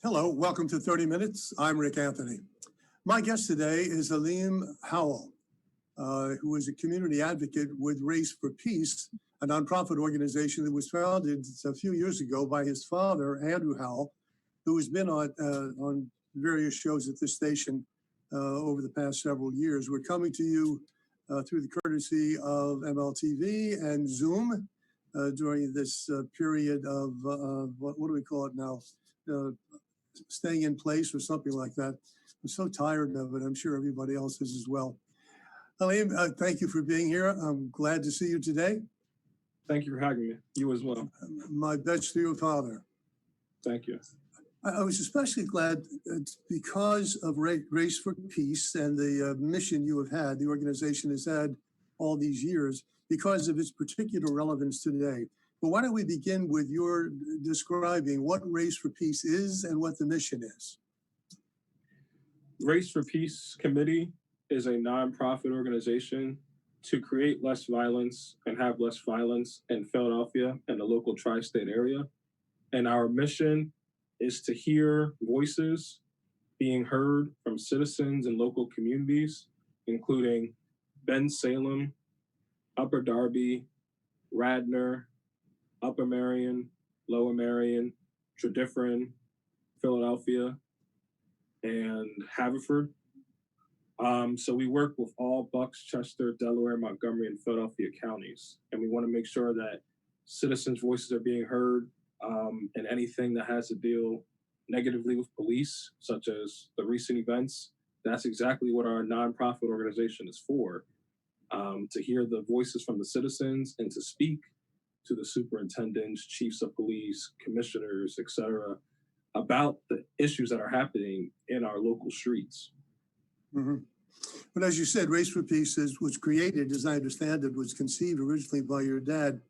Hello, welcome to 30 Minutes. I'm Rick Anthony. My guest today is Alim Howell, who is a community advocate with Race for Peace, a nonprofit organization that was founded a few years ago by his father, Andrew Howell, who has been on various shows at this station over the past several years. We're coming to you through the courtesy of MLTV and Zoom during this period of, what do we call it now? Staying in place or something like that. I'm so tired of it. I'm sure everybody else is as well. Alim, thank you for being here. I'm glad to see you today. Thank you for having me. You as well. My best to your father. Thank you. I was especially glad because of Race for Peace and the mission you have had, the organization has had all these years, because of its particular relevance today. But why don't we begin with your describing what Race for Peace is and what the mission is? Race for Peace Committee is a nonprofit organization to create less violence and have less violence in Philadelphia and the local tri-state area. And our mission is to hear voices being heard from citizens in local communities, including Bensalem, Upper Darby, Radnor, Upper Marion, Lower Marion, Tredyffrin, Philadelphia, and Haverford. So we work with all Bucks, Chester, Delaware, Montgomery, and Philadelphia counties. And we want to make sure that citizens' voices are being heard, and anything that has to deal negatively with police, such as the recent events. That's exactly what our nonprofit organization is for, to hear the voices from the citizens and to speak to the superintendents, chiefs of police, commissioners, et cetera, about the issues that are happening in our local streets. Mm-hmm. But as you said, Race for Peace was created, as I understand it, was conceived originally by your dad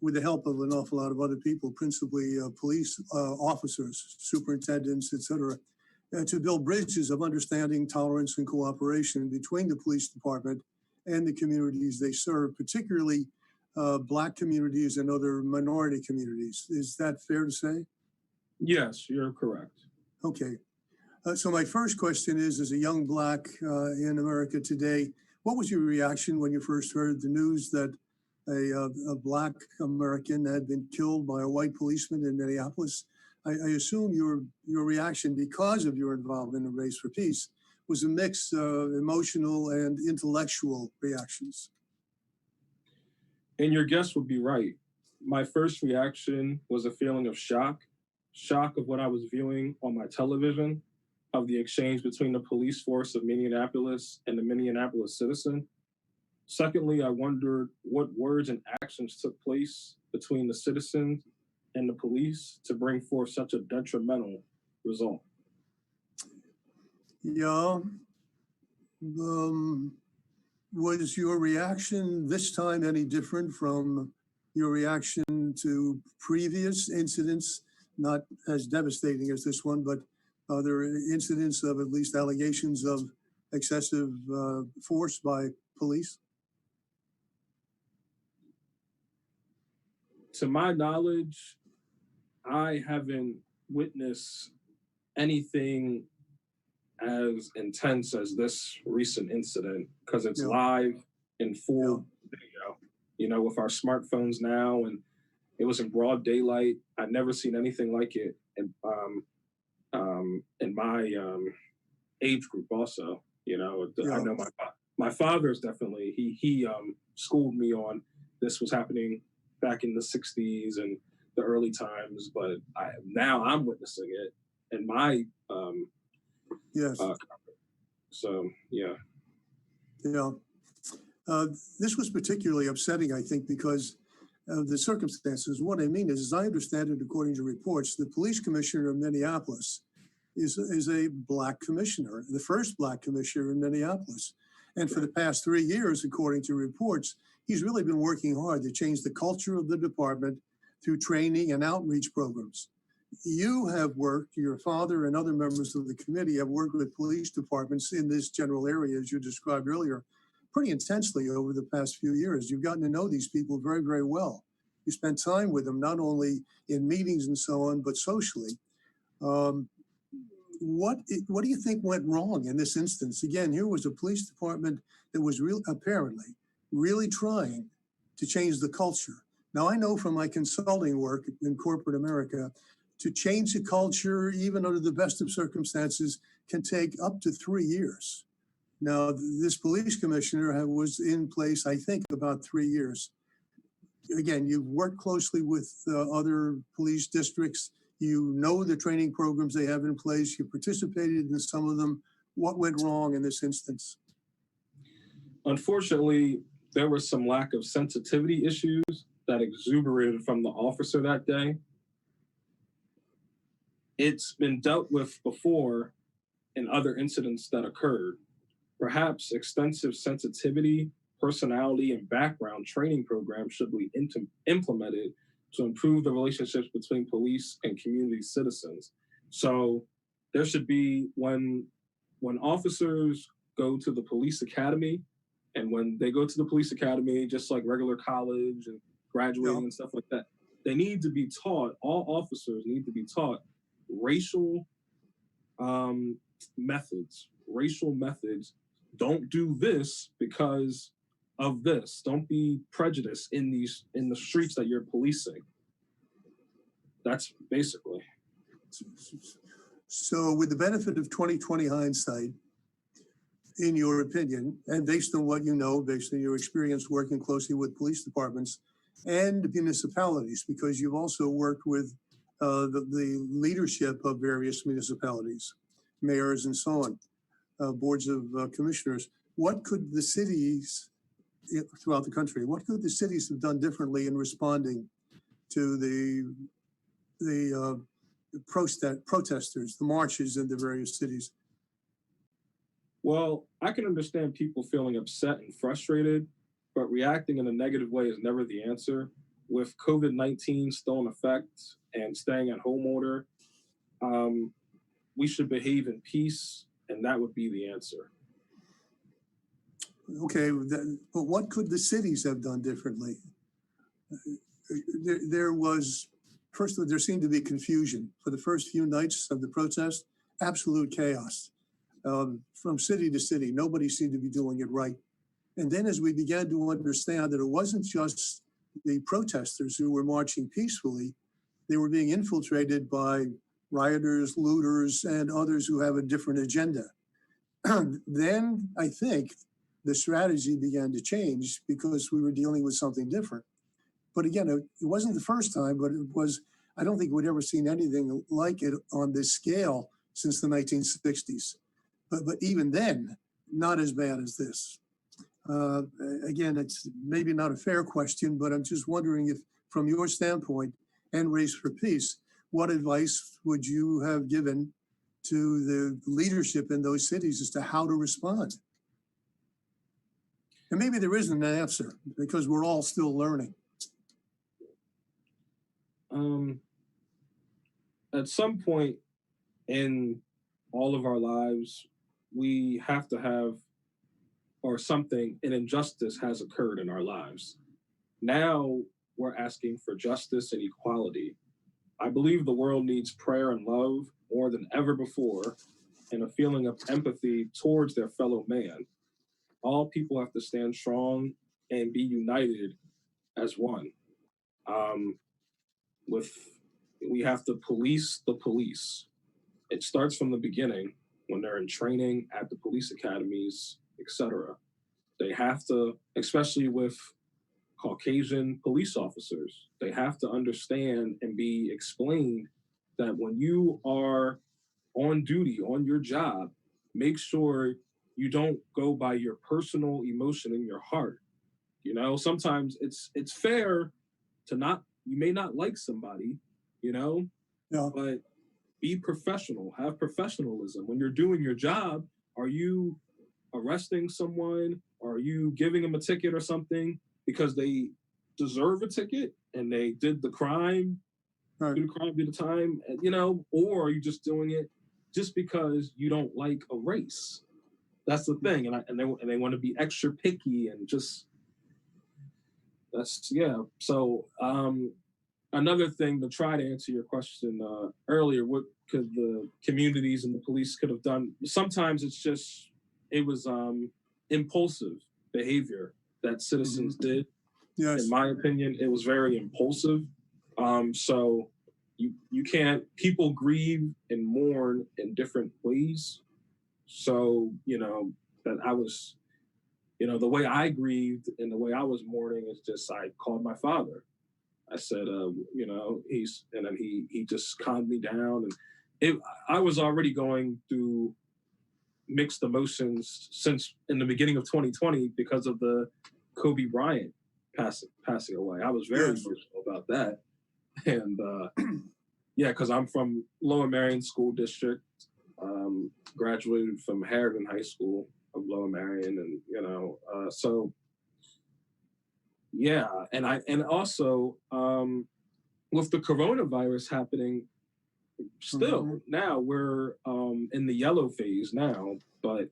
with the help of an awful lot of other people, principally police officers, superintendents, et cetera, to build bridges of understanding, tolerance, and cooperation between the police department and the communities they serve, particularly Black communities and other minority communities. Is that fair to say? Yes, you're correct. Okay. So my first question is, as a young Black in America today, what was your reaction when you first heard the news that a Black American had been killed by a white policeman in Minneapolis? I assume your reaction, because of your involvement in Race for Peace, was a mix of emotional and intellectual reactions. And your guess would be right. My first reaction was a feeling of shock of what I was viewing on my television, of the exchange between the police force of Minneapolis and the Minneapolis citizen. Secondly, I wondered what words and actions took place between the citizens and the police to bring forth such a detrimental result. Yeah. Was your reaction this time any different from your reaction to previous incidents, not as devastating as this one, but other incidents of at least allegations of excessive force by police? To my knowledge, I haven't witnessed anything as intense as this recent incident, because it's live in full video, with our smartphones now, and it was in broad daylight. I've never seen anything like it in my age group also. I know my father's definitely, he schooled me on this was happening back in the 60s and the early times, but now I'm witnessing it in my so yeah. This was particularly upsetting, I think, because of the circumstances. What I mean is, as I understand it, according to reports, the police commissioner of Minneapolis is a Black commissioner, the first Black commissioner in Minneapolis. And for the past 3 years, according to reports, he's really been working hard to change the culture of the department through training and outreach programs. You have worked, your father and other members of the committee have worked with police departments in this general area, as you described earlier, pretty intensely over the past few years. You've gotten to know these people very, very well. You spent time with them, not only in meetings and so on, but socially. what do you think went wrong in this instance? Again, here was a police department that was apparently really trying to change the culture. Now, I know from my consulting work in corporate America, to change the culture, even under the best of circumstances, can take up to 3 years. Now, this police commissioner was in place, I think, about 3 years. Again, you've worked closely with other police districts. You know the training programs they have in place. You participated in some of them. What went wrong in this instance? Unfortunately, there was some lack of sensitivity issues that exuberated from the officer that day. It's been dealt with before in other incidents that occurred. Perhaps extensive sensitivity, personality, and background training programs should be implemented to improve the relationships between police and community citizens. So there should be, when officers go to the police academy, and when they go to the police academy, just like regular college and graduating and stuff like that, they need to be taught, all officers need to be taught racial methods. Don't do this because of this. Don't be prejudiced in the streets that you're policing. That's basically. So with the benefit of 2020 hindsight, in your opinion, and based on what you know, based on your experience working closely with police departments and municipalities, because you've also worked with the leadership of various municipalities, mayors and so on, boards of commissioners, what could the cities throughout the country, what could the cities have done differently in responding to the protesters, the marches in the various cities? Well, I can understand people feeling upset and frustrated, but reacting in a negative way is never the answer. With COVID-19 still in effect and staying at home order, we should behave in peace, and that would be the answer. Okay, but what could the cities have done differently? There was, first of all, there seemed to be confusion. For the first few nights of the protest, absolute chaos. From city to city, nobody seemed to be doing it right. And then as we began to understand that it wasn't just the protesters who were marching peacefully, they were being infiltrated by rioters, looters, and others who have a different agenda. Then I think the strategy began to change because we were dealing with something different. But again, it wasn't the first time, but it was, I don't think we'd ever seen anything like it on this scale since the 1960s. But even then, not as bad as this. Again, it's maybe not a fair question, but I'm just wondering if, from your standpoint and Race for Peace, what advice would you have given to the leadership in those cities as to how to respond? And maybe there isn't an answer because we're all still learning. At some point in all of our lives, we have to have, or something, an injustice has occurred in our lives. Now we're asking for justice and equality. I believe the world needs prayer and love more than ever before, and a feeling of empathy towards their fellow man. All people have to stand strong and be united as one. We have to police the police. It starts from the beginning when they're in training at the police academies, etc. They have to, especially with Caucasian police officers, they have to understand and be explained that when you are on duty, on your job, make sure you don't go by your personal emotion in your heart. You know, sometimes it's fair to not, you may not like somebody, you know, but be professional, have professionalism. When you're doing your job, are you arresting someone? Are you giving them a ticket or something because they deserve a ticket and they did the crime, did the time, you know, or are you just doing it just because you don't like a race? That's the thing, and they want to be extra picky and just that's. So another thing to try to answer your question earlier, what could the communities and the police could have done? Sometimes it was impulsive behavior that citizens did. In Yes. my opinion, it was very impulsive. So you can't, people grieve and mourn in different ways. So, that I was, the way I grieved and the way I was mourning is just, I called my father. I said, and then he just calmed me down. And I was already going through mixed emotions since in the beginning of 2020 because of the Kobe Bryant passing away. I was very Yes. emotional about that. And yeah, because I'm from Lower Marion School District, graduated from Harrigan High School of Lower Marion, and so yeah, and also with the coronavirus happening, still now we're in the yellow phase now, but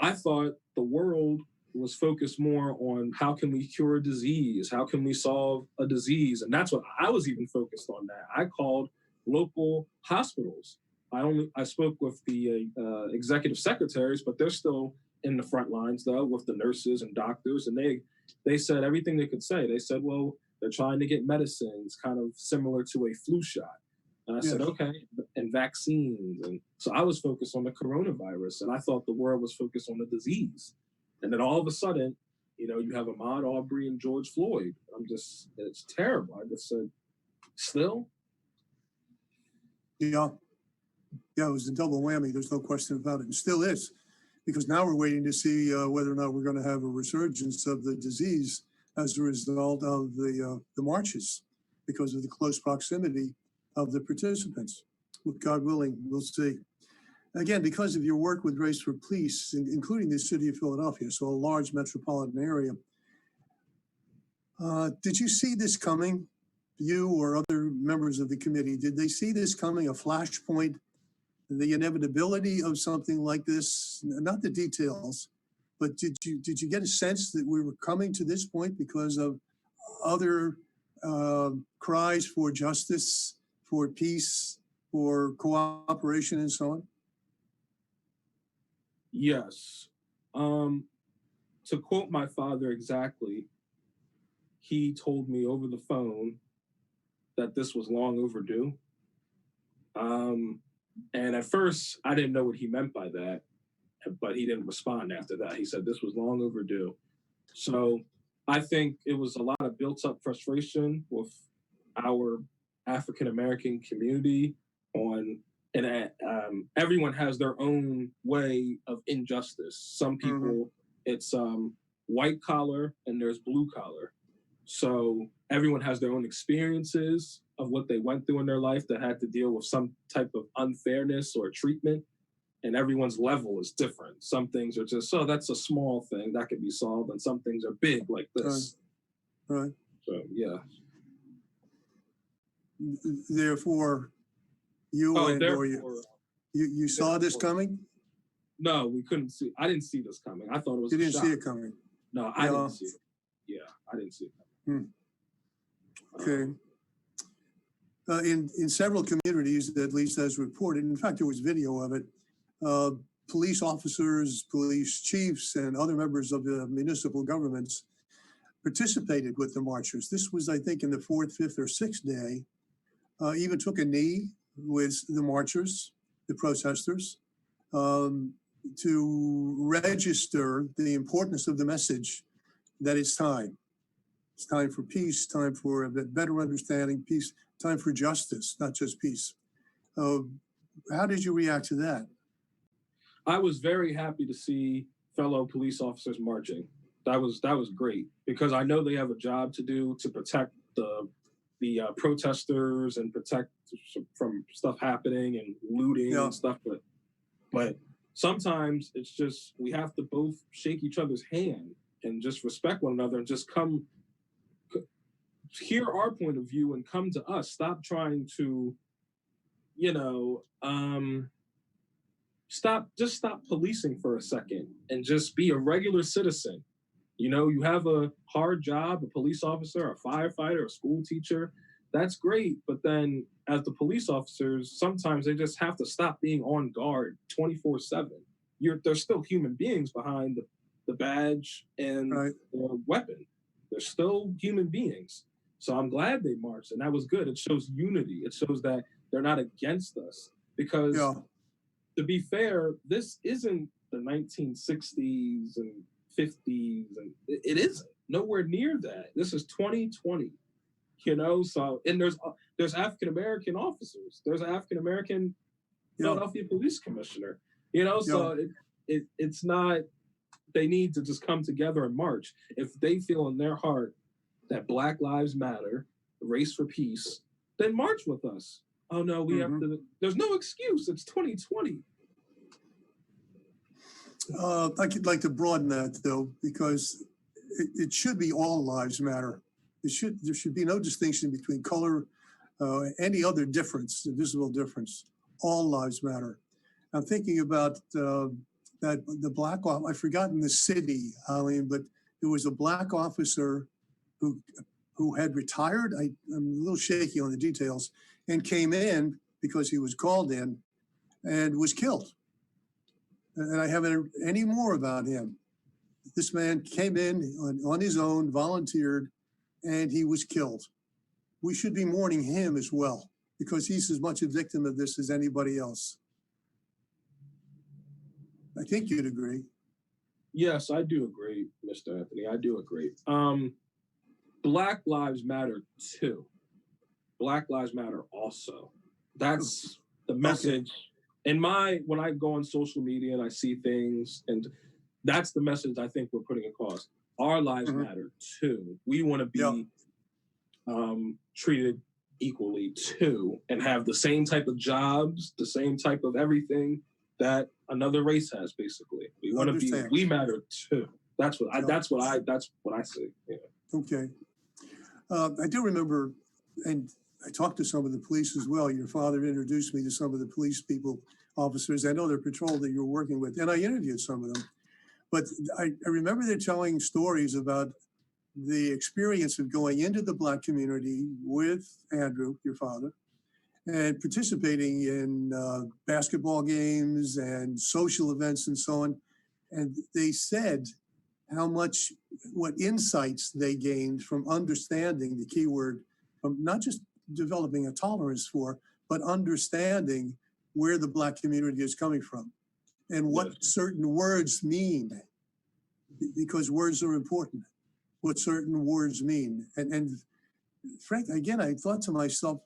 I thought the world was focused more on how can we cure a disease, how can we solve a disease, and that's what I was even focused on. That I called local hospitals. I spoke with the executive secretaries, but they're still in the front lines though with the nurses and doctors, and they said everything they could say. They said, well, they're trying to get medicines kind of similar to a flu shot. And I said, okay, and vaccines. And so I was focused on the coronavirus, and I thought the world was focused on the disease. And then all of a sudden, you have Ahmaud Arbery and George Floyd. It's terrible. I just said, still? Yeah. Yeah, it was a double whammy. There's no question about it. And still is, because now we're waiting to see whether or not we're going to have a resurgence of the disease as a result of the marches, because of the close proximity of the participants. With God willing, we'll see. Again, because of your work with Race for Peace, including the city of Philadelphia, so a large metropolitan area, did you see this coming? You or other members of the committee, did they see this coming, a flashpoint, the inevitability of something like this? Not the details, but did you get a sense that we were coming to this point because of other cries for justice, for peace, for cooperation, and so on? Yes. To quote my father exactly, he told me over the phone that this was long overdue. And at first, I didn't know what he meant by that, but he didn't respond after that. He said this was long overdue. So I think it was a lot of built up frustration with our African American community and everyone has their own way of injustice. Some people, it's white collar and there's blue collar. So everyone has their own experiences of what they went through in their life that had to deal with some type of unfairness or treatment. And everyone's level is different. Some things are just, so that's a small thing that could be solved, and some things are big like this. Right. So, yeah. Therefore, you saw this coming? No, we couldn't see. I didn't see this coming. I thought it was You a didn't shock. see it coming? No, I didn't see it. Yeah, I didn't see it coming. Okay. In several communities, at least as reported, in fact, there was video of it, police officers, police chiefs, and other members of the municipal governments participated with the marchers. This was, I think, in the fourth, fifth, or sixth day, even took a knee with the marchers, the protesters, to register the importance of the message that it's time. It's time for peace, time for a better understanding, peace, time for justice, not just peace. How did you react to that? I was very happy to see fellow police officers marching. That was great, because I know they have a job to do to protect the protesters and protect from stuff happening and looting and stuff. But sometimes it's just, we have to both shake each other's hand and just respect one another and just come hear our point of view and come to us. Stop trying to, stop policing for a second and just be a regular citizen. You have a hard job, a police officer, a firefighter, a school teacher. That's great, but then as the police officers, sometimes they just have to stop being on guard 24/7. There's still human beings behind the badge and Right. the weapon. They're still human beings. So I'm glad they marched, and that was good. It shows unity. It shows that they're not against us. Because Yeah. to be fair, this isn't the 1960s and 50s, and it isn't nowhere near that. This is 2020. So and there's African American officers. There's an African American Yeah. Philadelphia police commissioner. Yeah. So it's not. They need to just come together and march. If they feel in their heart that Black Lives Matter, race for peace, then march with us. Oh no, we have to. There's no excuse. It's 2020. I could like to broaden that though, because it should be all lives matter. There should be no distinction between color, any other difference, visible difference. All lives matter. I'm thinking about that the black. I've forgotten the city, Alim, but there was a black officer who had retired. I'm a little shaky on the details, and came in because he was called in, and was killed. And I haven't heard any more about him. This man came in on his own, volunteered, and he was killed. We should be mourning him as well, because he's as much a victim of this as anybody else. I think you'd agree. Yes, I do agree, Mr. Anthony. I do agree. Black Lives Matter too. Black Lives Matter also. That's the message. Okay. When I go on social media and I see things, and that's the message I think we're putting across. Our lives matter too. We want to be treated equally too, and have the same type of jobs, the same type of everything that another race has. Basically, we want to be. We matter too. That's what I see. Yeah. Okay. I do remember, and I talked to some of the police as well. Your father introduced me to some of the police officers. I know their patrol that you're working with, and I interviewed some of them. But I remember they're telling stories about the experience of going into the Black community with Andrew, your father, and participating in basketball games and social events and so on. And they said what insights they gained from understanding the key word, from not just developing a tolerance for, but understanding where the Black community is coming from and what certain words mean, because words are important, what certain words mean. And Frank, again, I thought to myself,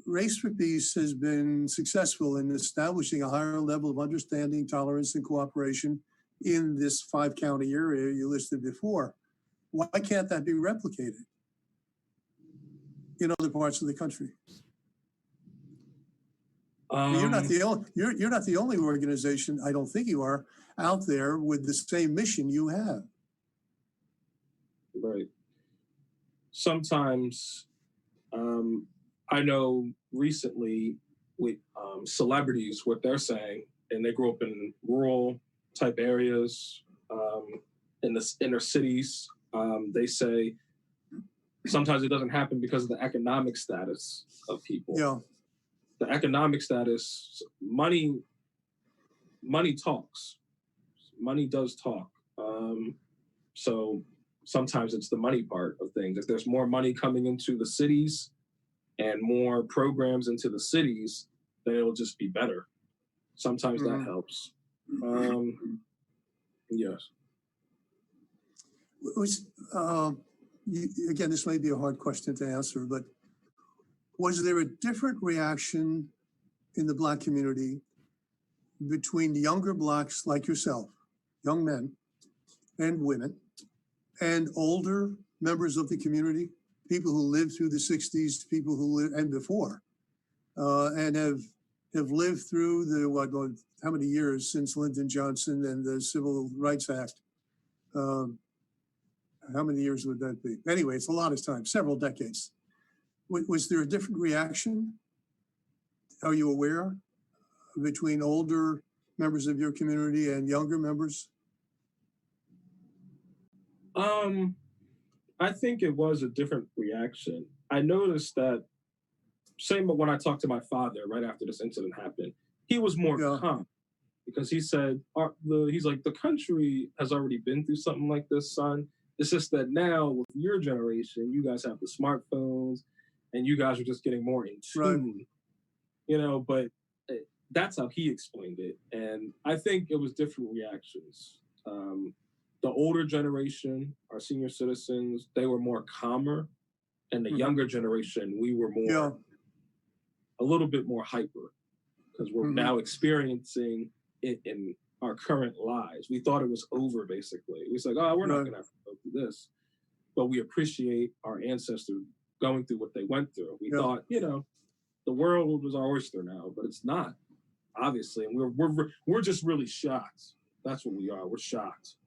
Race for Peace has been successful in establishing a higher level of understanding, tolerance, and cooperation in this 5-county area you listed before. Why can't that be replicated in other parts of the country? You're not the only organization, I don't think you are, out there with the same mission you have. Right. Sometimes, I know recently with celebrities, what they're saying, and they grew up in rural type areas, in the inner cities. They say sometimes it doesn't happen because of the economic status of people. Yeah. The economic status, money talks. Money does talk. So sometimes it's the money part of things. If there's more money coming into the cities and more programs into the cities, then it'll just be better. Sometimes that helps. Yes. Again, this may be a hard question to answer, but was there a different reaction in the Black community between the younger Blacks like yourself, young men and women, and older members of the community, people who lived through the 60s, people who lived and before, and have lived through how many years since Lyndon Johnson and the Civil Rights Act? How many years would that be? Anyway, it's a lot of time, several decades. Was there a different reaction? Are you aware, between older members of your community and younger members? I think it was a different reaction. I noticed that same when I talked to my father right after this incident happened. He was more Yeah. calm because he said, he's like, the country has already been through something like this, son. It's just that now with your generation, you guys have the smartphones and you guys are just getting more in tune, but that's how he explained it. And I think it was different reactions. The older generation, our senior citizens, they were more calmer. And the younger generation, we were more, a little bit more hyper because we're now experiencing it in our current lives. We thought it was over, basically. We was like, oh, we're not going to have to go through this. But we appreciate our ancestors going through what they went through. We thought, the world was our oyster now, but it's not, obviously. And we're just really shocked. That's what we are. We're shocked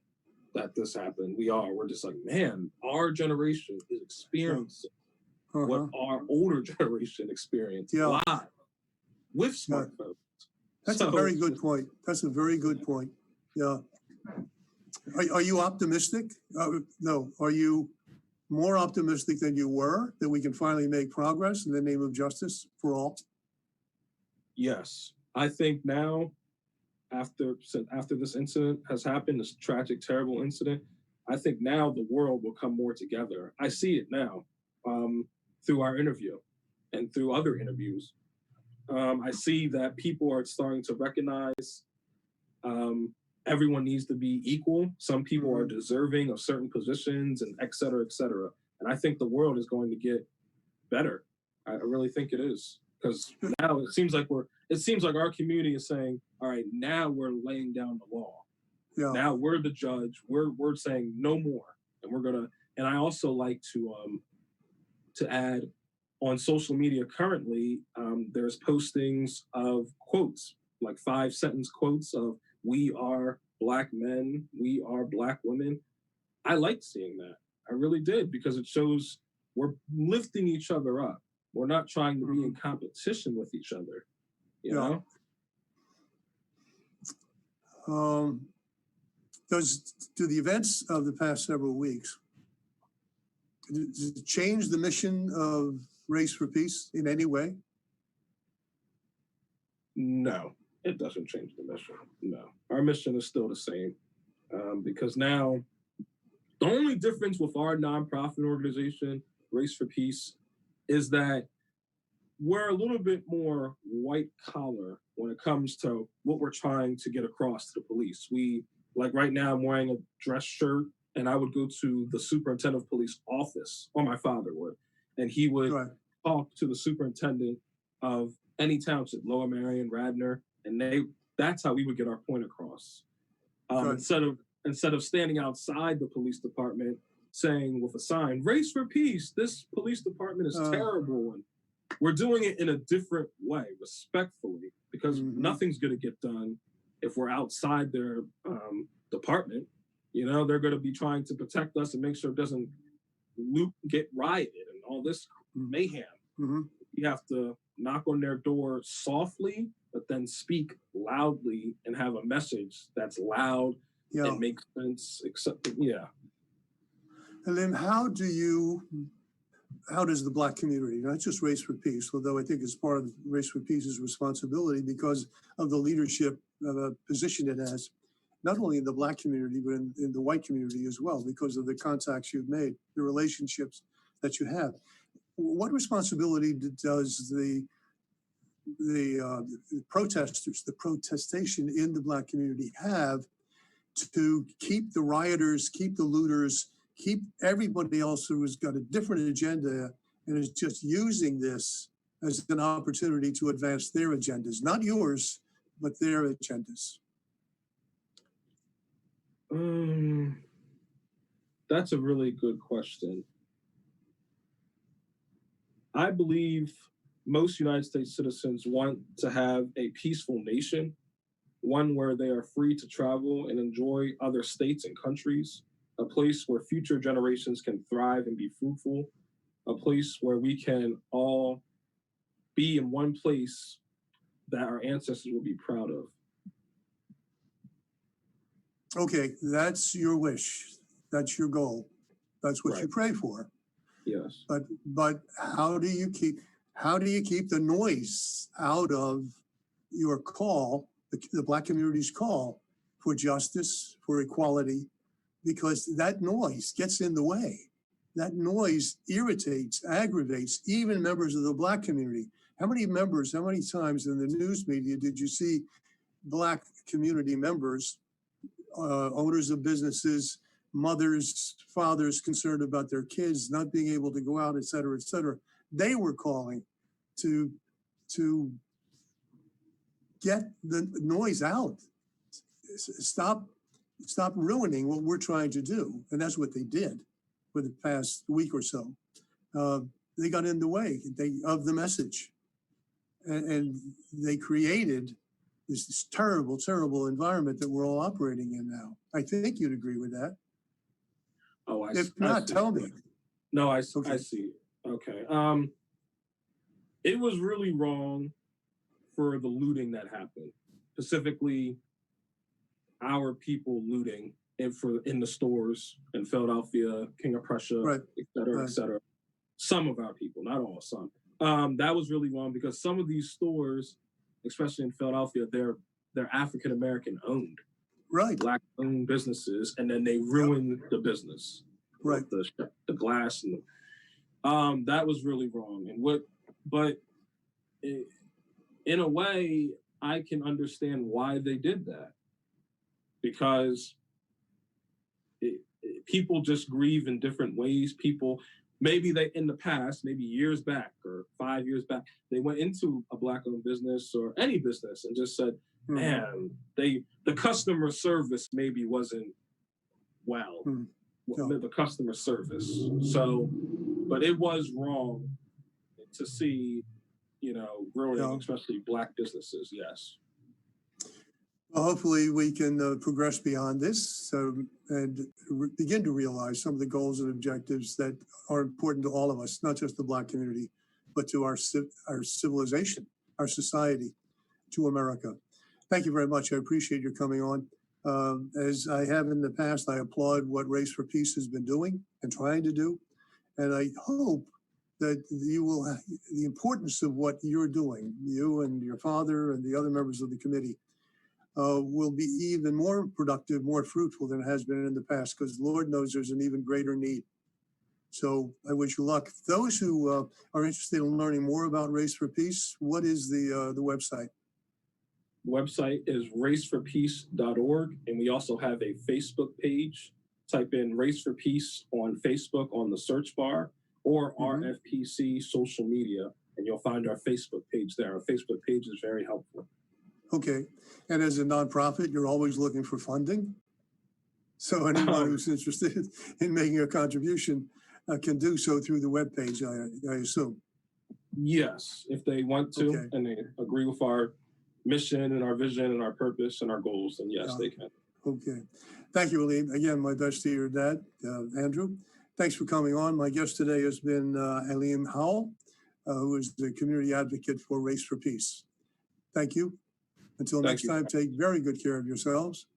that this happened. We're just like, man, our generation is experiencing what our older generation experienced live with smartphones. That's a very good point. That's a very good point. Yeah. Are you optimistic? No. Are you more optimistic than you were that we can finally make progress in the name of justice for all? Yes. I think now, after this incident has happened, this tragic, terrible incident, I think now the world will come more together. I see it now through our interview and through other interviews. I see that people are starting to recognize everyone needs to be equal. Some people are deserving of certain positions and et cetera, et cetera. And I think the world is going to get better. I really think it is. Because now it seems like our community is saying, all right, now we're laying down the law. Yeah. Now we're the judge. We're saying no more. And I also like to add on social media currently, there's postings of quotes, like 5-sentence quotes of we are Black men, we are Black women. I liked seeing that. I really did, because it shows we're lifting each other up. We're not trying to be in competition with each other, you know? Do the events of the past several weeks, does it change the mission of Race for Peace in any way? No, it doesn't change the mission. No, our mission is still the same, because now the only difference with our nonprofit organization, Race for Peace, is that we're a little bit more white collar when it comes to what we're trying to get across to the police. Like right now, I'm wearing a dress shirt, and I would go to the superintendent of police office, or my father would, and he would talk to the superintendent of any township, Lower Marion, Radnor, and that's how we would get our point across. Instead of standing outside the police department saying with a sign, "Race for Peace, this police department is terrible," and we're doing it in a different way, respectfully, because nothing's going to get done if we're outside their department. They're going to be trying to protect us and make sure it doesn't get rioted and all this mayhem. You have to knock on their door softly, but then speak loudly and have a message that's loud and makes sense. Alim, how does the Black community, not just Race for Peace, although I think it's part of Race for Peace's responsibility because of the leadership position it has, not only in the Black community, but in the white community as well, because of the contacts you've made, the relationships that you have. What responsibility does the protesters, the protestation in the Black community have to keep the rioters, keep the looters, keep everybody else who has got a different agenda and is just using this as an opportunity to advance their agendas, not yours, but their agendas? That's a really good question. I believe most United States citizens want to have a peaceful nation, one where they are free to travel and enjoy other states and countries, a place where future generations can thrive and be fruitful, a place where we can all be in one place that our ancestors will be proud of. Okay, that's your wish. That's your goal. That's what you pray for. Yes. But how do you how do you keep the noise out of your call, the Black community's call for justice, for equality, because that noise gets in the way. That noise irritates, aggravates even members of the Black community. How many times in the news media did you see Black community members, owners of businesses, mothers, fathers concerned about their kids not being able to go out, et cetera, et cetera? They were calling to get the noise out. Stop ruining what we're trying to do. And that's what they did for the past week or so. They got in the way of the message. And they created this terrible, terrible environment that we're all operating in now. I think you'd agree with that. Oh, if not, tell me. No, I Okay. see. Okay. It was really wrong for the looting that happened, specifically our people looting in the stores in Philadelphia, King of Prussia, Right. et cetera, Right. et cetera. Some of our people, not all, some. That was really wrong because some of these stores, especially in Philadelphia, they're African American owned, Right. Black owned businesses, and then they ruined the business, Right. the glass, and that was really wrong. In a way, I can understand why they did that, because people just grieve in different ways. People, maybe they, in the past, maybe years back or 5 years back, they went into a Black-owned business or any business and just said, man, the customer service maybe wasn't well, the customer service. So, but it was wrong to see, ruining, especially Black businesses, yes. Well, hopefully we can progress beyond this and begin to realize some of the goals and objectives that are important to all of us, not just the Black community, but to our civilization, our society, to America. Thank you very much. I appreciate your coming on. As I have in the past, I applaud what Race for Peace has been doing and trying to do. And I hope that you will, the importance of what you're doing, you and your father and the other members of the committee, will be even more productive, more fruitful than it has been in the past, because Lord knows there's an even greater need. So I wish you luck. Those who are interested in learning more about Race for Peace, what is the website? The website is raceforpeace.org, and we also have a Facebook page. Type in Race for Peace on Facebook on the search bar, or RFPC social media, and you'll find our Facebook page there. Our Facebook page is very helpful. Okay. And as a nonprofit, you're always looking for funding. So anyone who's interested in making a contribution can do so through the webpage, I assume. Yes, if they want to, and they agree with our mission and our vision and our purpose and our goals, then yes, they can. Okay. Thank you, Alim. Again, my best to your dad, Andrew. Thanks for coming on. My guest today has been Alim Howell, who is the community advocate for Race for Peace. Thank you. Until next time, take very good care of yourselves.